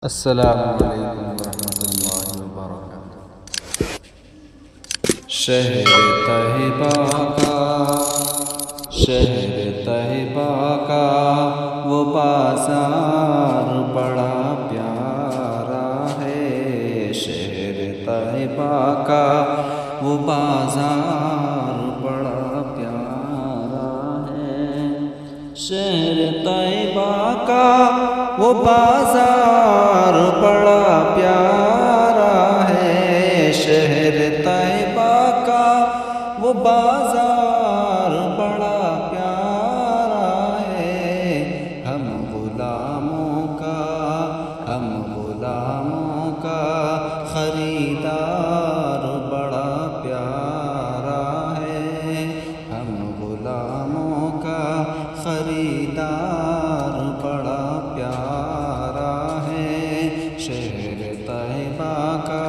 السلام علیکم ورحمۃ اللہ وبرکاتہ۔ شہر طیبہ کا، شہر طیبہ کا وہ بازار بڑا پیارا ہے۔ شہر طیبہ کا وہ بازار بڑا پیارا ہے۔ شہر طیبہ کا وہ بازار بڑا پیارا ہے۔ شہر طیبہ کا وہ بازار بڑا پیارا ہے۔ ہم غلاموں کا خریدار بڑا پیارا ہے۔ ہم غلاموں کا خریدار بڑا پیارا ہے۔ شہر طیبہ کا